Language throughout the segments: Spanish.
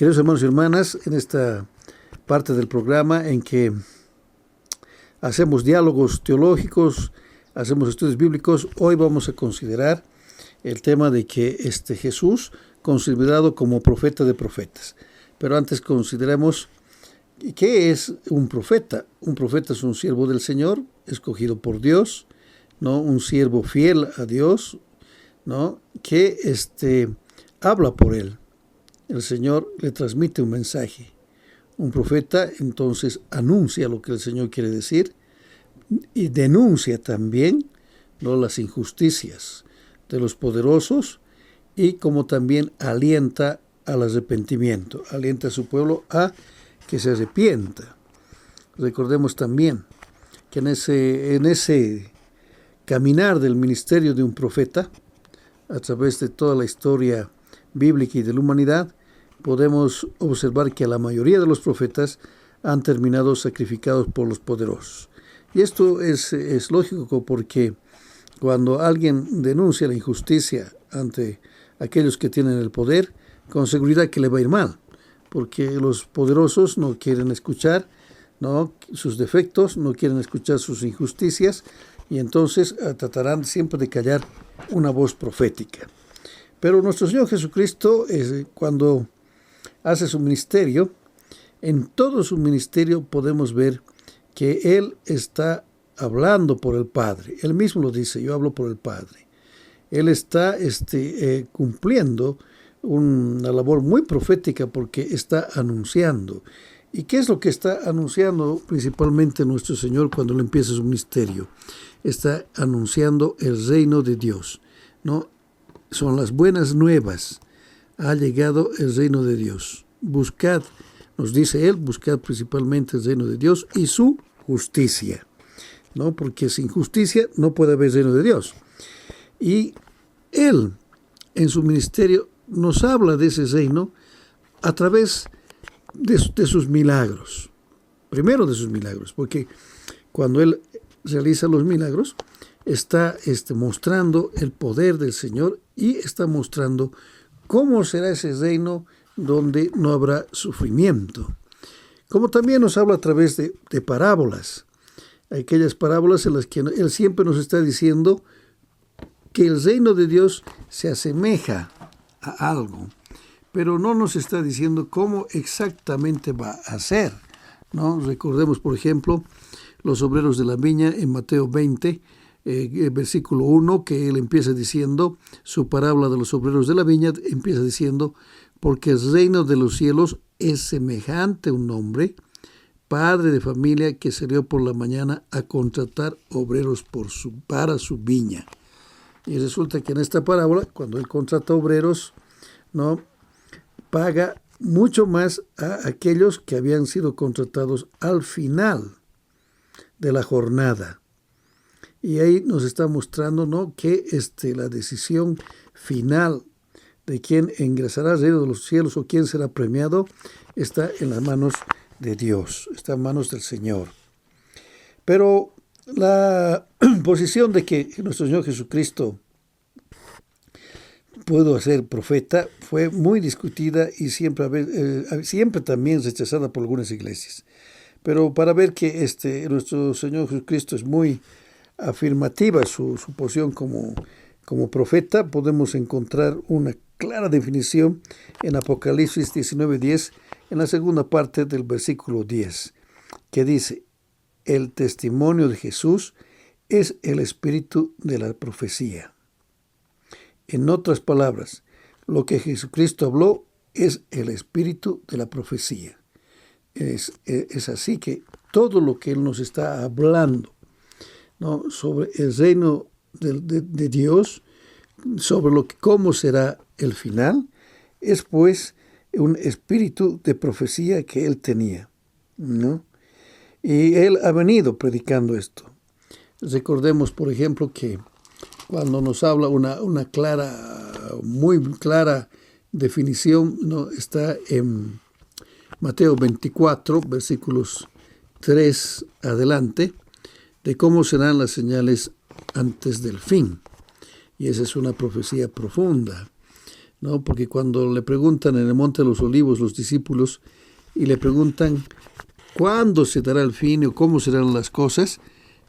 Queridos hermanos y hermanas, en esta parte del programa en que hacemos diálogos teológicos, hacemos estudios bíblicos, hoy vamos a considerar el tema de que Jesús, considerado como profeta de profetas. Pero antes consideremos qué es un profeta. Un profeta es un siervo del Señor, escogido por Dios, ¿no? Un siervo fiel a Dios, ¿no? Que habla por él. El Señor le transmite un mensaje. Un profeta entonces anuncia lo que el Señor quiere decir y denuncia también, ¿no?, las injusticias de los poderosos, y como también alienta al arrepentimiento, alienta a su pueblo a que se arrepienta. Recordemos también que en ese caminar del ministerio de un profeta, a través de toda la historia bíblica y de la humanidad, podemos observar que la mayoría de los profetas han terminado sacrificados por los poderosos. Y esto es lógico, porque cuando alguien denuncia la injusticia ante aquellos que tienen el poder, con seguridad que le va a ir mal, porque los poderosos no quieren escuchar, ¿no?, sus defectos, no quieren escuchar sus injusticias, y entonces tratarán siempre de callar una voz profética. Pero nuestro Señor Jesucristo, cuando hace su ministerio, en todo su ministerio podemos ver que Él está hablando por el Padre. Él mismo lo dice: yo hablo por el Padre. Él está cumpliendo una labor muy profética, porque está anunciando. ¿Y qué es lo que está anunciando principalmente nuestro Señor cuando Él empieza su ministerio? Está anunciando el reino de Dios, ¿no? Son las buenas nuevas. Ha llegado el reino de Dios. Buscad, nos dice Él, buscad principalmente el reino de Dios y su justicia, ¿no? Porque sin justicia no puede haber reino de Dios. Y Él, en su ministerio, nos habla de ese reino a través de sus milagros. Primero de sus milagros, porque cuando Él realiza los milagros, está mostrando el poder del Señor, y está mostrando cómo será ese reino donde no habrá sufrimiento. Como también nos habla a través de parábolas, aquellas parábolas en las que Él siempre nos está diciendo que el reino de Dios se asemeja a algo, pero no nos está diciendo cómo exactamente va a ser, ¿no? Recordemos, por ejemplo, los obreros de la viña en Mateo 20, versículo 1, que Él empieza diciendo, su parábola de los obreros de la viña empieza diciendo: porque el reino de los cielos es semejante a un hombre, padre de familia, que salió por la mañana a contratar obreros para su viña. Y resulta que en esta parábola, cuando Él contrata obreros, ¿no?, paga mucho más a aquellos que habían sido contratados al final de la jornada. Y ahí nos está mostrando, ¿no?, que la decisión final de quién ingresará al reino de los cielos o quién será premiado está en las manos de Dios, está en manos del Señor. Pero la posición de que nuestro Señor Jesucristo pudo ser profeta fue muy discutida y siempre también rechazada por algunas iglesias. Pero para ver que nuestro Señor Jesucristo es muy afirmativa su posición como profeta, podemos encontrar una clara definición en Apocalipsis 19:10, en la segunda parte del versículo 10, que dice: el testimonio de Jesús es el espíritu de la profecía. En otras palabras, lo que Jesucristo habló es el espíritu de la profecía. Es así que todo lo que Él nos está hablando, ¿no?, sobre el reino de Dios, sobre cómo será el final, es pues un espíritu de profecía que Él tenía, ¿no? Y Él ha venido predicando esto. Recordemos, por ejemplo, que cuando nos habla una clara, muy clara definición, ¿no?, está en Mateo 24, versículos 3 adelante, de cómo serán las señales antes del fin. Y esa es una profecía profunda. ¿no? Porque cuando le preguntan en el Monte de los Olivos los discípulos y le preguntan cuándo se dará el fin o cómo serán las cosas,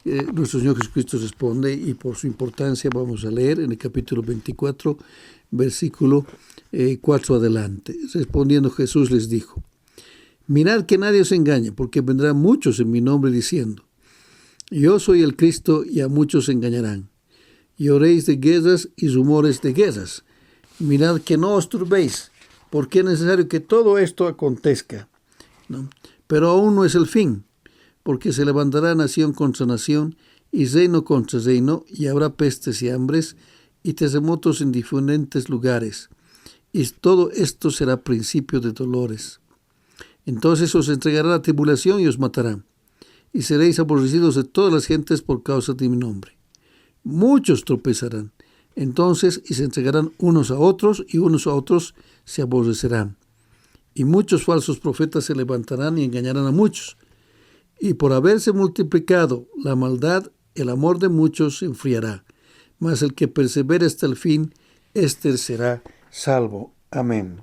nuestro Señor Jesucristo responde, y por su importancia vamos a leer en el capítulo 24, versículo 4 adelante. Respondiendo Jesús les dijo: mirad que nadie os engañe, porque vendrán muchos en mi nombre diciendo: yo soy el Cristo, y a muchos engañarán. Y oréis de guerras y rumores de guerras. Mirad que no os turbéis, porque es necesario que todo esto acontezca, ¿no? Pero aún no es el fin, porque se levantará nación contra nación y reino contra reino, y habrá pestes y hambres y terremotos en diferentes lugares. Y todo esto será principio de dolores. Entonces os entregará la tribulación y os matarán, y seréis aborrecidos de todas las gentes por causa de mi nombre. Muchos tropezarán entonces y se entregarán unos a otros, y unos a otros se aborrecerán. Y muchos falsos profetas se levantarán y engañarán a muchos. Y por haberse multiplicado la maldad, el amor de muchos se enfriará. Mas el que persevere hasta el fin, éste será salvo. Amén.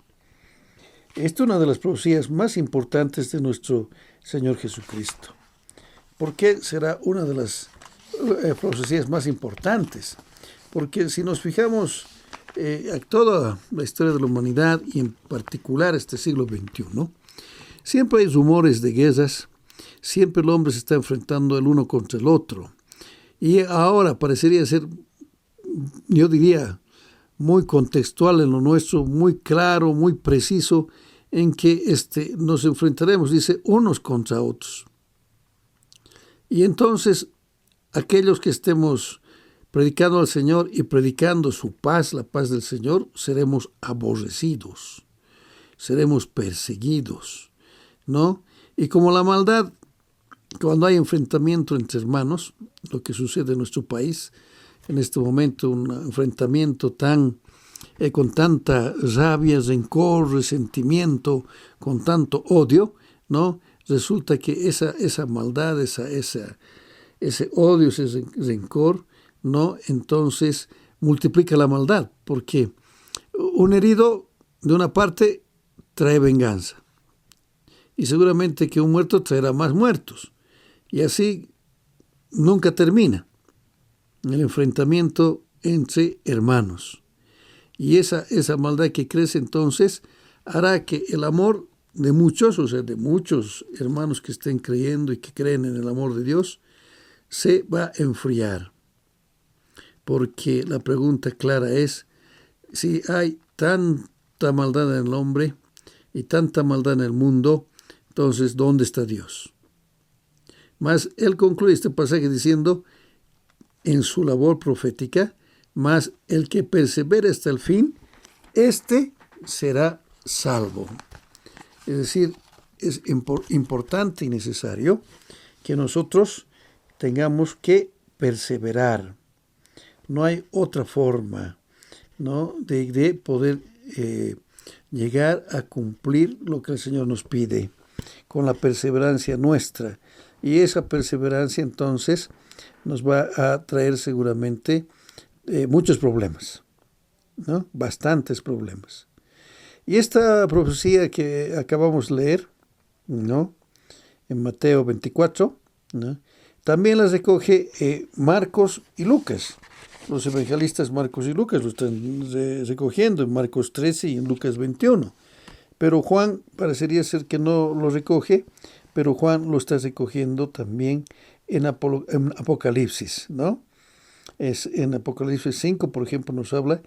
Esta es una de las profecías más importantes de nuestro Señor Jesucristo. ¿Por qué será una de las profecías más importantes? Porque si nos fijamos a toda la historia de la humanidad, y en particular este siglo XXI, siempre hay rumores de guerras, siempre el hombre se está enfrentando el uno contra el otro. Y ahora parecería ser, yo diría, muy contextual en lo nuestro, muy claro, muy preciso, en que nos enfrentaremos, dice, unos contra otros. Y entonces, aquellos que estemos predicando al Señor y predicando su paz, la paz del Señor, seremos aborrecidos, seremos perseguidos, ¿no? Y como la maldad, cuando hay enfrentamiento entre hermanos, lo que sucede en nuestro país, en este momento, un enfrentamiento con tanta rabia, rencor, resentimiento, con tanto odio, ¿no? Resulta que esa maldad, ese odio, ese rencor, ¿no? Entonces multiplica la maldad, porque un herido de una parte trae venganza, y seguramente que un muerto traerá más muertos, y así nunca termina el enfrentamiento entre hermanos. Y esa maldad que crece entonces hará que el amor de muchos, o sea, de muchos hermanos que estén creyendo y que creen en el amor de Dios, se va a enfriar. Porque la pregunta clara es, si hay tanta maldad en el hombre y tanta maldad en el mundo, entonces, ¿dónde está Dios? Mas él concluye este pasaje diciendo, en su labor profética, mas el que persevere hasta el fin, éste será salvo. Es decir, es importante y necesario que nosotros tengamos que perseverar. No hay otra forma, ¿no?, de poder llegar a cumplir lo que el Señor nos pide con la perseverancia nuestra. Y esa perseverancia entonces nos va a traer seguramente muchos problemas, ¿no? Bastantes problemas. Y esta profecía que acabamos de leer, ¿no?, en Mateo 24, ¿no?, también las recoge Marcos y Lucas. Los evangelistas Marcos y Lucas lo están recogiendo en Marcos 13 y en Lucas 21. Pero Juan parecería ser que no lo recoge, pero Juan lo está recogiendo también en Apocalipsis, ¿no? En Apocalipsis 5, por ejemplo, nos habla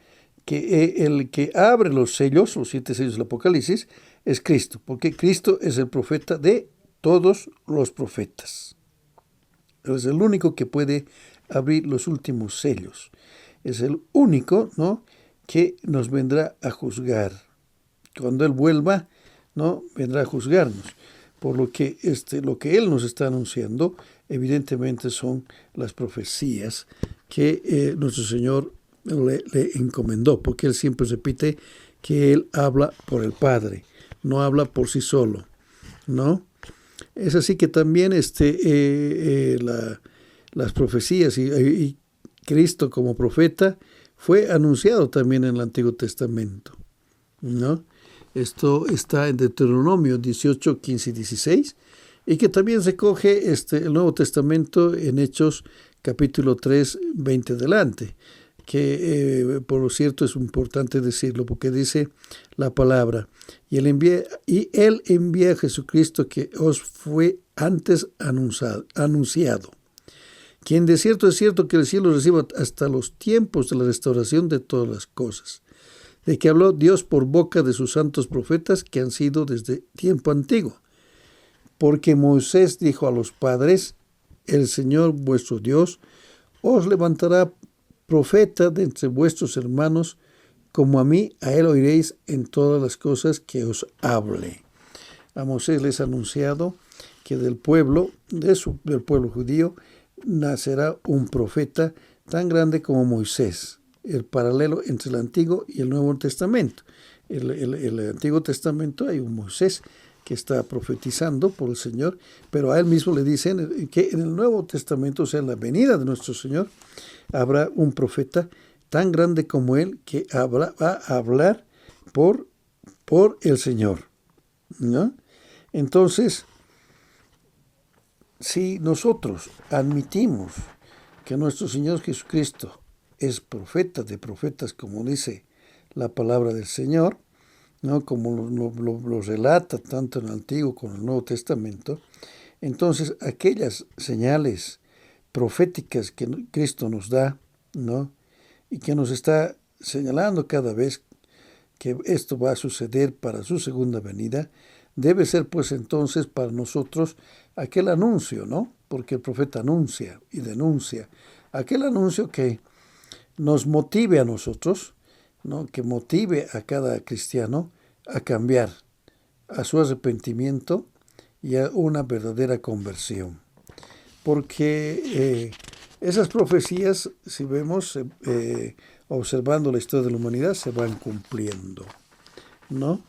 que el que abre los sellos, los 7 sellos del Apocalipsis, es Cristo, porque Cristo es el profeta de todos los profetas. Es el único que puede abrir los últimos sellos. Es el único, ¿no?, que nos vendrá a juzgar. Cuando Él vuelva, ¿no?, vendrá a juzgarnos. Por lo que lo que Él nos está anunciando, evidentemente son las profecías que nuestro Señor le encomendó, porque Él siempre repite que Él habla por el Padre, no habla por sí solo, ¿no? Es así que también las profecías y Cristo como profeta fue anunciado también en el Antiguo Testamento, ¿no? Esto está en Deuteronomio 18, 15 y 16, y que también se coge el Nuevo Testamento en Hechos capítulo 3, 20 adelante, que por cierto es importante decirlo porque dice la palabra, y él envía a Jesucristo que os fue antes anunciado, quien de cierto es cierto que el cielo reciba hasta los tiempos de la restauración de todas las cosas, de que habló Dios por boca de sus santos profetas que han sido desde tiempo antiguo. Porque Moisés dijo a los padres, el Señor vuestro Dios os levantará profeta de entre vuestros hermanos, como a mí, a él oiréis en todas las cosas que os hable. A Moisés les ha anunciado que del pueblo judío, nacerá un profeta tan grande como Moisés. El paralelo entre el Antiguo y el Nuevo Testamento. El Antiguo Testamento hay un Moisés que está profetizando por el Señor, pero a él mismo le dicen que en el Nuevo Testamento, o sea, en la venida de nuestro Señor, habrá un profeta tan grande como él que va a hablar por el Señor, ¿no? Entonces, si nosotros admitimos que nuestro Señor Jesucristo es profeta de profetas, como dice la palabra del Señor, ¿no? Como lo relata tanto en el Antiguo como en el Nuevo Testamento, entonces aquellas señales proféticas que Cristo nos da, ¿no? Y que nos está señalando cada vez que esto va a suceder para su segunda venida, debe ser pues entonces para nosotros aquel anuncio, ¿no? Porque el profeta anuncia y denuncia, aquel anuncio que nos motive a nosotros, ¿no? Que motive a cada cristiano a cambiar, a su arrepentimiento y a una verdadera conversión. Porque esas profecías, si vemos, observando la historia de la humanidad, se van cumpliendo, ¿no?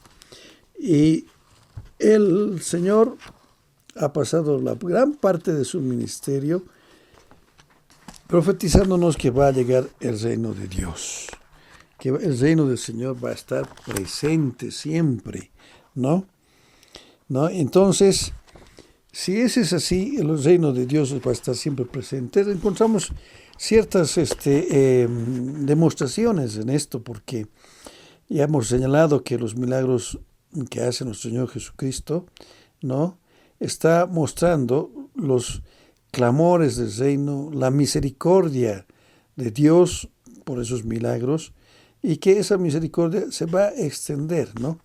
Y el Señor ha pasado la gran parte de su ministerio profetizándonos que va a llegar el reino de Dios, que el reino del Señor va a estar presente siempre, ¿no? Entonces, si ese es así, el reino de Dios va a estar siempre presente. Encontramos ciertas demostraciones en esto, porque ya hemos señalado que los milagros que hace nuestro Señor Jesucristo, ¿no? Está mostrando los clamores del reino, la misericordia de Dios por esos milagros, y que esa misericordia se va a extender, ¿no?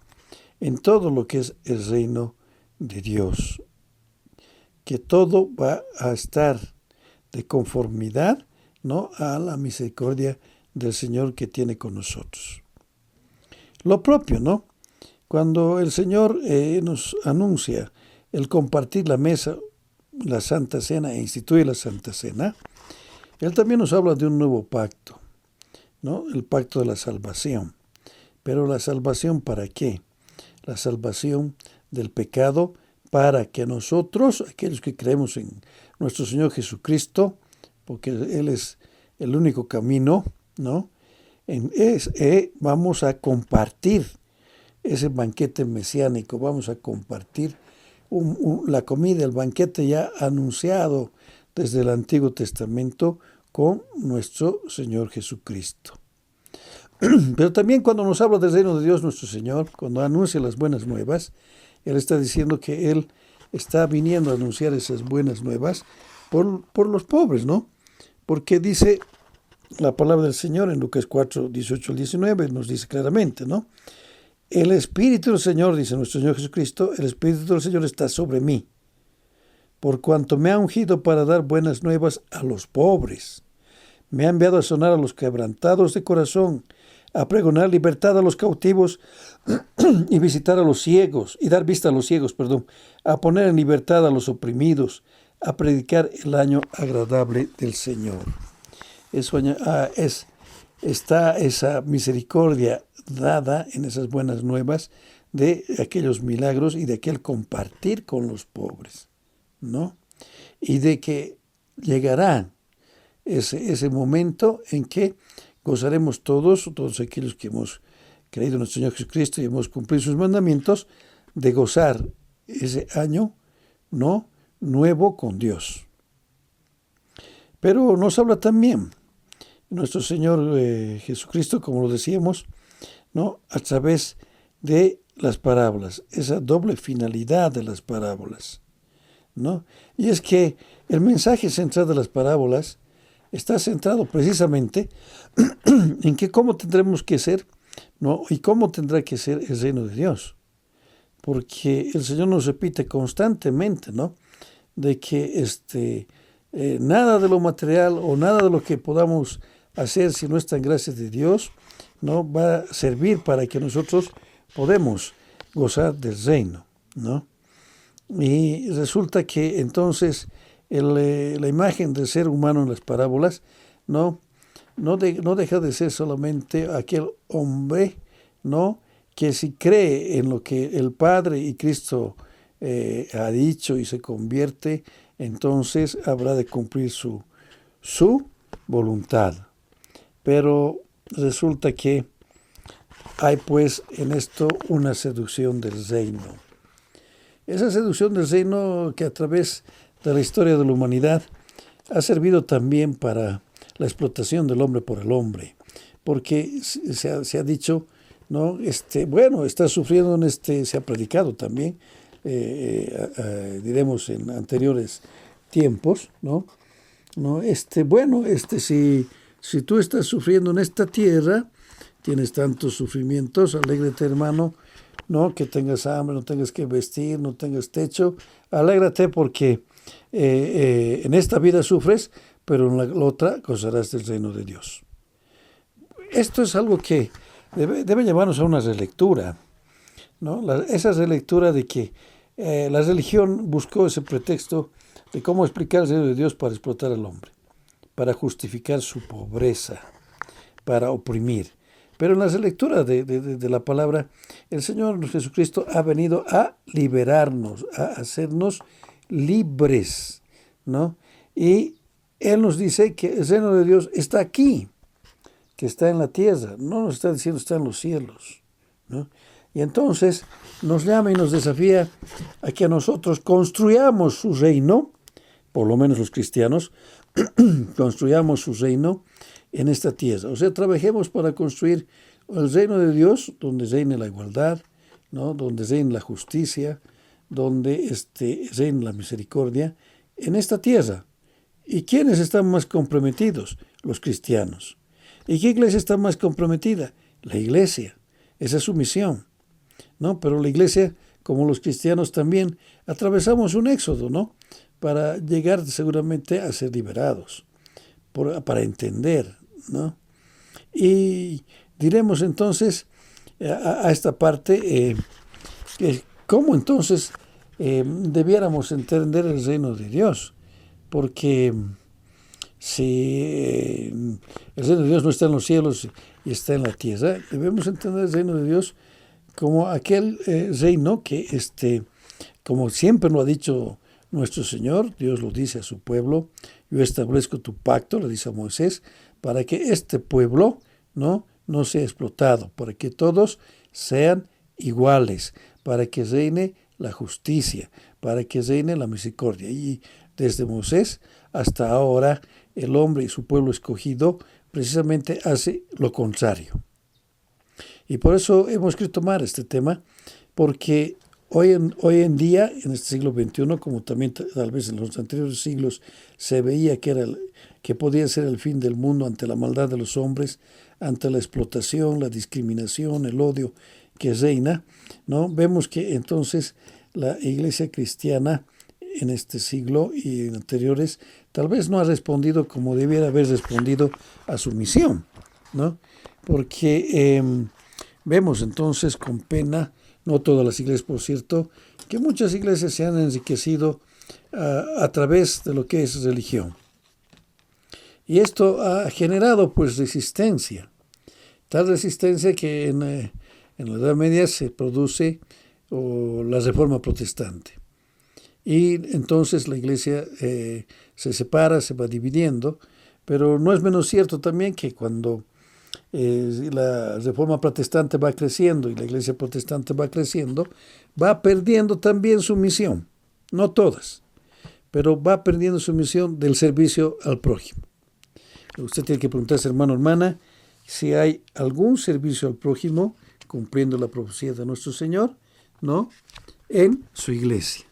En todo lo que es el reino de Dios. Que todo va a estar de conformidad, ¿no? A la misericordia del Señor que tiene con nosotros. Lo propio, ¿no? Cuando el Señor nos anuncia el compartir la mesa, la Santa Cena, e instituye la Santa Cena, Él también nos habla de un nuevo pacto, ¿no? El pacto de la salvación. Pero la salvación, ¿para qué? La salvación del pecado, para que nosotros, aquellos que creemos en nuestro Señor Jesucristo, porque Él es el único camino, ¿no? Vamos a compartir ese banquete mesiánico, vamos a compartir la comida, el banquete ya anunciado desde el Antiguo Testamento con nuestro Señor Jesucristo. Pero también cuando nos habla del reino de Dios nuestro Señor, cuando anuncia las buenas nuevas, Él está diciendo que Él está viniendo a anunciar esas buenas nuevas por los pobres, ¿no? Porque dice la palabra del Señor en Lucas 4, 18 al 19, nos dice claramente, ¿no? El Espíritu del Señor, dice nuestro Señor Jesucristo, el Espíritu del Señor está sobre mí, por cuanto me ha ungido para dar buenas nuevas a los pobres. Me ha enviado a sonar a los quebrantados de corazón, a pregonar libertad a los cautivos y visitar a los ciegos, y dar vista a los ciegos, a poner en libertad a los oprimidos, a predicar el año agradable del Señor. Está esa misericordia dada en esas buenas nuevas de aquellos milagros y de aquel compartir con los pobres, ¿no? Y de que llegará ese momento en que gozaremos todos aquellos que hemos creído en nuestro Señor Jesucristo y hemos cumplido sus mandamientos, de gozar ese año, ¿no?, nuevo con Dios. Pero nos habla también nuestro Señor Jesucristo, como lo decíamos, ¿no?, a través de las parábolas, esa doble finalidad de las parábolas, ¿no? Y es que el mensaje central de las parábolas está centrado precisamente en que cómo tendremos que ser, ¿no?, y cómo tendrá que ser el reino de Dios. Porque el Señor nos repite constantemente, ¿no?, de que nada de lo material o nada de lo que podamos hacer si no está en gracia de Dios, ¿no?, va a servir para que nosotros podemos gozar del reino, ¿no? Y resulta que entonces la imagen del ser humano en las parábolas no deja de ser solamente aquel hombre, ¿no?, que si cree en lo que el Padre y Cristo ha dicho y se convierte, entonces habrá de cumplir su voluntad. Pero resulta que hay pues en esto una seducción del reino. Esa seducción del reino que a través de la historia de la humanidad ha servido también para la explotación del hombre por el hombre. Porque se ha dicho, ¿no?, bueno, está sufriendo se ha predicado también, diremos en anteriores tiempos, ¿no? Bueno, si tú estás sufriendo en esta tierra, tienes tantos sufrimientos, alégrate, hermano, ¿no?, que tengas hambre, no tengas que vestir, no tengas techo, alégrate porque en esta vida sufres, pero en la otra gozarás del reino de Dios. Esto es algo que debe llevarnos a una relectura, ¿no? Esa relectura de que la religión buscó ese pretexto de cómo explicar el reino de Dios para explotar al hombre, para justificar su pobreza, para oprimir. Pero en la relectura de la palabra, el Señor Jesucristo ha venido a liberarnos, a hacernos libres, ¿no? Y Él nos dice que el reino de Dios está aquí, que está en la tierra, no nos está diciendo está en los cielos, ¿no? Y entonces nos llama y nos desafía a que nosotros construyamos su reino, por lo menos los cristianos, construyamos su reino en esta tierra. O sea, trabajemos para construir el reino de Dios, donde reine la igualdad, ¿no?, donde reine la justicia, donde reine la misericordia, en esta tierra. ¿Y quiénes están más comprometidos? Los cristianos. ¿Y qué iglesia está más comprometida? La iglesia. Esa es su misión, ¿no? Pero la iglesia, como los cristianos también, atravesamos un éxodo, ¿no?, para llegar seguramente a ser liberados, para entender, ¿no? Y diremos entonces a esta parte cómo entonces debiéramos entender el reino de Dios, porque si el reino de Dios no está en los cielos y está en la tierra, debemos entender el reino de Dios como aquel reino que, como siempre lo ha dicho nuestro Señor, Dios lo dice a su pueblo: yo establezco tu pacto, le dice a Moisés, para que este pueblo no sea explotado, para que todos sean iguales, para que reine la justicia, para que reine la misericordia. Y desde Moisés hasta ahora el hombre y su pueblo escogido precisamente hace lo contrario. Y por eso hemos querido tomar este tema, porque hoy en día, en este siglo XXI, como también tal vez en los anteriores siglos se veía que podía ser el fin del mundo ante la maldad de los hombres, ante la explotación, la discriminación, el odio que reina, ¿no? Vemos que entonces la iglesia cristiana en este siglo y en anteriores tal vez no ha respondido como debiera haber respondido a su misión, ¿no? Porque vemos entonces con pena, no todas las iglesias por cierto, que muchas iglesias se han enriquecido a través de lo que es religión. Y esto ha generado pues resistencia, tal resistencia que en la Edad Media se produce la Reforma Protestante. Y entonces la iglesia se separa, se va dividiendo, pero no es menos cierto también que cuando la Reforma Protestante va creciendo y la Iglesia Protestante va creciendo, va perdiendo también su misión. No todas, pero va perdiendo su misión del servicio al prójimo. Usted tiene que preguntarse, hermano, hermana, si hay algún servicio al prójimo, cumpliendo la profecía de nuestro Señor, ¿no?, en su iglesia.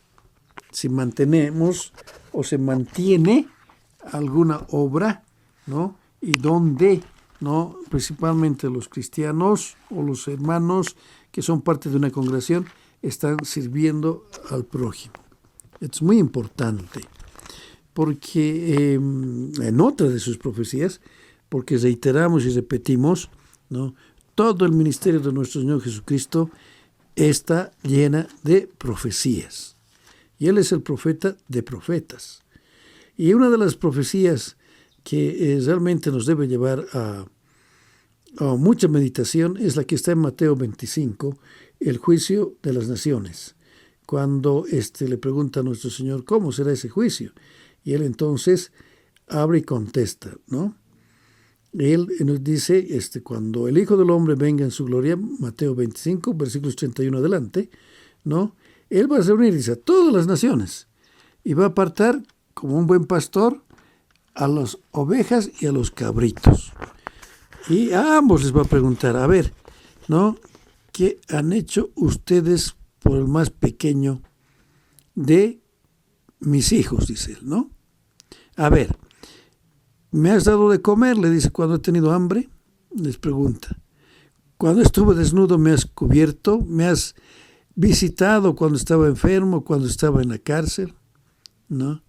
Si mantenemos o se mantiene alguna obra, ¿no?, y donde, ¿no?, principalmente los cristianos o los hermanos que son parte de una congregación están sirviendo al prójimo. Es muy importante, porque en otra de sus profecías, porque reiteramos y repetimos, ¿no?, todo el ministerio de nuestro Señor Jesucristo está llena de profecías. Y Él es el profeta de profetas. Y una de las profecías que realmente nos debe llevar a mucha meditación es la que está en Mateo 25, el juicio de las naciones. Cuando le pregunta a nuestro Señor, ¿cómo será ese juicio? Y Él entonces abre y contesta, ¿no? Él nos dice, cuando el Hijo del Hombre venga en su gloria, Mateo 25, versículos 31 adelante, ¿no?, Él va a reunir, dice, a todas las naciones y va a apartar, como un buen pastor, a las ovejas y a los cabritos. Y a ambos les va a preguntar, a ver, ¿no?, ¿qué han hecho ustedes por el más pequeño de mis hijos?, dice él, ¿no? A ver, ¿me has dado de comer?, le dice, cuando he tenido hambre, les pregunta. Cuando estuve desnudo me has cubierto, me has visitado cuando estaba enfermo, cuando estaba en la cárcel, ¿no?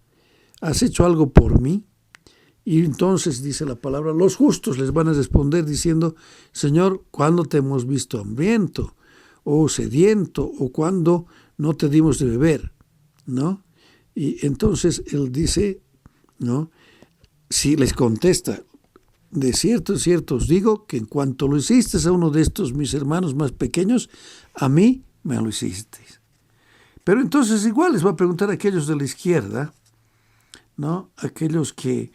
¿Has hecho algo por mí? Y entonces dice la palabra, los justos les van a responder diciendo, Señor, ¿cuándo te hemos visto hambriento o sediento o cuándo no te dimos de beber? ¿No? Y entonces él dice, ¿no?, si les contesta, de cierto os digo que en cuanto lo hiciste a uno de estos mis hermanos más pequeños, a mí me lo hicisteis. Pero entonces igual les va a preguntar a aquellos de la izquierda, ¿no?, aquellos que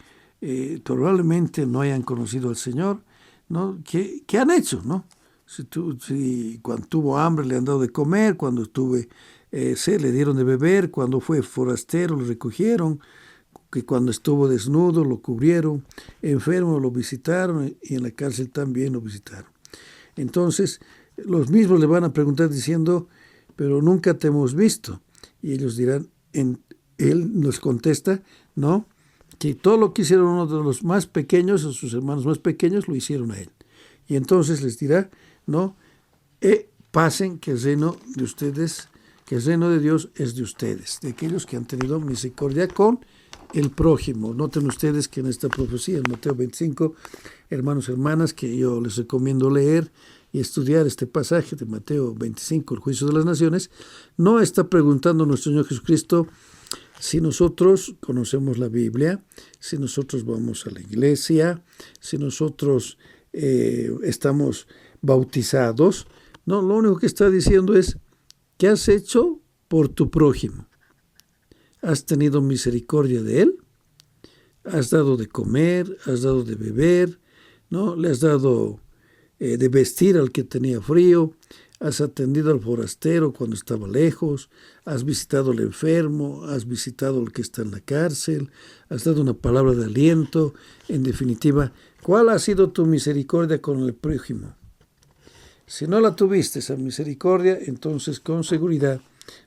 probablemente no hayan conocido al Señor, ¿no?, ¿qué han hecho?, ¿no? Si cuando tuvo hambre le han dado de comer, cuando estuve sed le dieron de beber, cuando fue forastero lo recogieron, que cuando estuvo desnudo lo cubrieron, enfermo lo visitaron y en la cárcel también lo visitaron. Entonces, los mismos le van a preguntar diciendo, pero nunca te hemos visto. Y ellos dirán, él nos contesta, ¿no?, que todo lo que hicieron uno de los más pequeños, o sus hermanos más pequeños, lo hicieron a él. Y entonces les dirá, ¿no?, pasen que el reino de ustedes, que el reino de Dios es de ustedes, de aquellos que han tenido misericordia con el prójimo. Noten ustedes que en esta profecía, en Mateo 25, hermanos y hermanas, que yo les recomiendo leer y estudiar este pasaje de Mateo 25, el juicio de las naciones, no está preguntando nuestro Señor Jesucristo si nosotros conocemos la Biblia, si nosotros vamos a la iglesia, si nosotros estamos bautizados. No, lo único que está diciendo es, ¿qué has hecho por tu prójimo? ¿Has tenido misericordia de él? ¿Has dado de comer? ¿Has dado de beber? ¿No? ¿Le has dado de vestir al que tenía frío? ¿Has atendido al forastero cuando estaba lejos? ¿Has visitado al enfermo? ¿Has visitado al que está en la cárcel? ¿Has dado una palabra de aliento? En definitiva, ¿cuál ha sido tu misericordia con el prójimo? Si no la tuviste, esa misericordia, entonces con seguridad,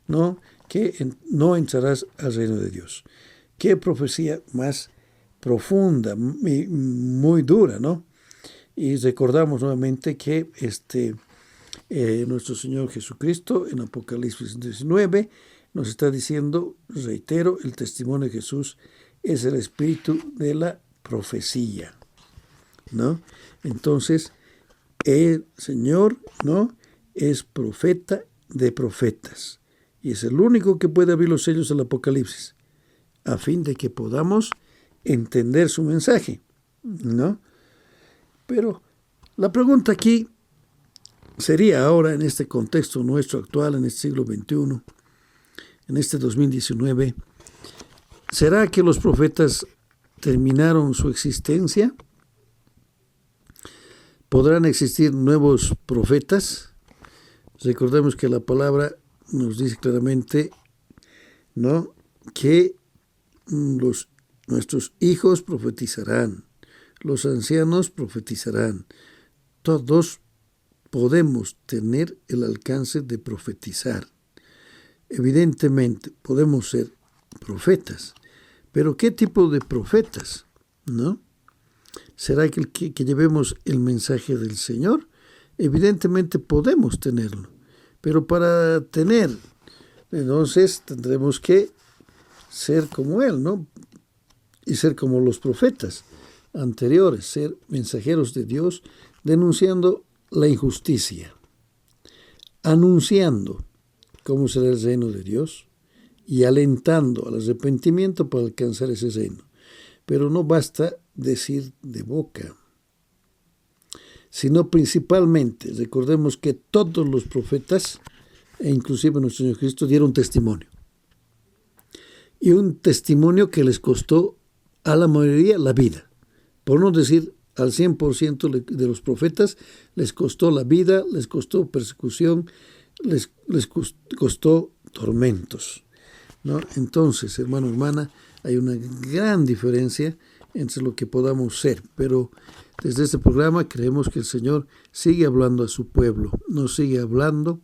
¿no?, que no entrarás al reino de Dios. Qué profecía más profunda, muy dura, ¿no? Y recordamos nuevamente que nuestro Señor Jesucristo en Apocalipsis 19 nos está diciendo, reitero, el testimonio de Jesús es el espíritu de la profecía, ¿no? Entonces, el Señor, ¿no?, es profeta de profetas. Y es el único que puede abrir los sellos del Apocalipsis, a fin de que podamos entender su mensaje, ¿no? Pero la pregunta aquí sería ahora, en este contexto nuestro actual, en este siglo XXI, en este 2019, ¿será que los profetas terminaron su existencia? ¿Podrán existir nuevos profetas? Recordemos que la palabra nos dice claramente, ¿no?, que nuestros hijos profetizarán, los ancianos profetizarán. Todos podemos tener el alcance de profetizar. Evidentemente podemos ser profetas, pero ¿qué tipo de profetas? ¿No? ¿Será que llevemos el mensaje del Señor? Evidentemente podemos tenerlo, pero para tener, entonces tendremos que ser como Él, ¿no? Y ser como los profetas anteriores, ser mensajeros de Dios, denunciando la injusticia, anunciando cómo será el reino de Dios y alentando al arrepentimiento para alcanzar ese reino. Pero no basta decir de boca, sino principalmente, recordemos que todos los profetas, e inclusive nuestro Señor Cristo, dieron testimonio. Y un testimonio que les costó a la mayoría la vida. Por no decir al 100% de los profetas, les costó la vida, les costó persecución, les costó tormentos, ¿no? Entonces, hermano, hermana, hay una gran diferencia entre lo que podamos ser, pero desde este programa creemos que el Señor sigue hablando a su pueblo, nos sigue hablando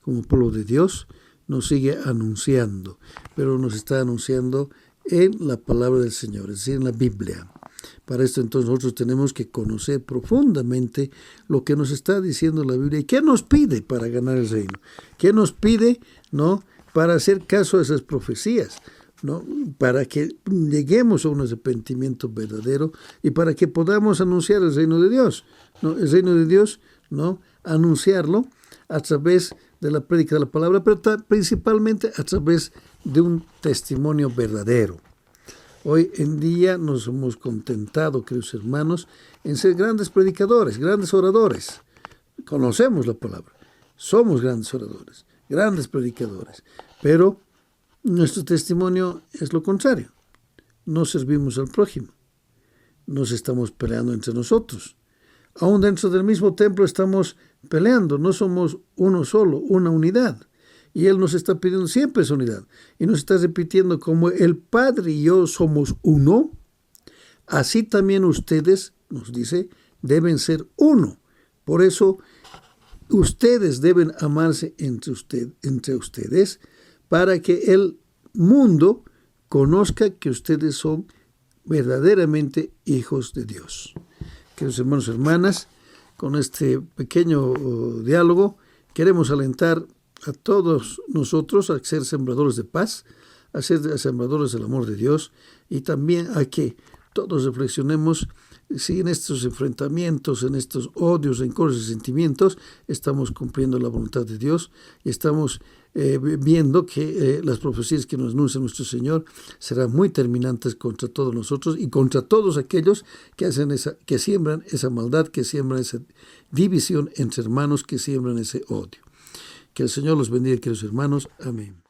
como pueblo de Dios, nos sigue anunciando, pero nos está anunciando en la palabra del Señor, es decir, en la Biblia. Para esto entonces nosotros tenemos que conocer profundamente lo que nos está diciendo la Biblia y qué nos pide para ganar el reino, qué nos pide, ¿no?, para hacer caso a esas profecías, ¿no?, para que lleguemos a un arrepentimiento verdadero y para que podamos anunciar el reino de Dios, ¿no?, el reino de Dios, ¿no?, anunciarlo a través de la prédica de la palabra, pero principalmente a través de un testimonio verdadero. Hoy en día nos hemos contentado, queridos hermanos, en ser grandes predicadores, grandes oradores. Conocemos la palabra, somos grandes oradores, grandes predicadores, pero nuestro testimonio es lo contrario. No servimos al prójimo, nos estamos peleando entre nosotros. Aún dentro del mismo templo estamos peleando, no somos uno solo, una unidad. Y Él nos está pidiendo siempre esa unidad. Y nos está repitiendo, como el Padre y yo somos uno, así también ustedes, nos dice, deben ser uno. Por eso, ustedes deben amarse entre ustedes, para que el mundo conozca que ustedes son verdaderamente hijos de Dios. Queridos hermanos y hermanas, con este pequeño diálogo, queremos alentar a todos nosotros a ser sembradores de paz, a ser sembradores del amor de Dios, y también a que todos reflexionemos si en estos enfrentamientos, en estos odios, rencores y sentimientos, estamos cumpliendo la voluntad de Dios y estamos viendo que las profecías que nos anuncia nuestro Señor serán muy terminantes contra todos nosotros y contra todos aquellos que siembran esa maldad, que siembran esa división entre hermanos, que siembran ese odio. Que el Señor los bendiga, queridos hermanos. Amén.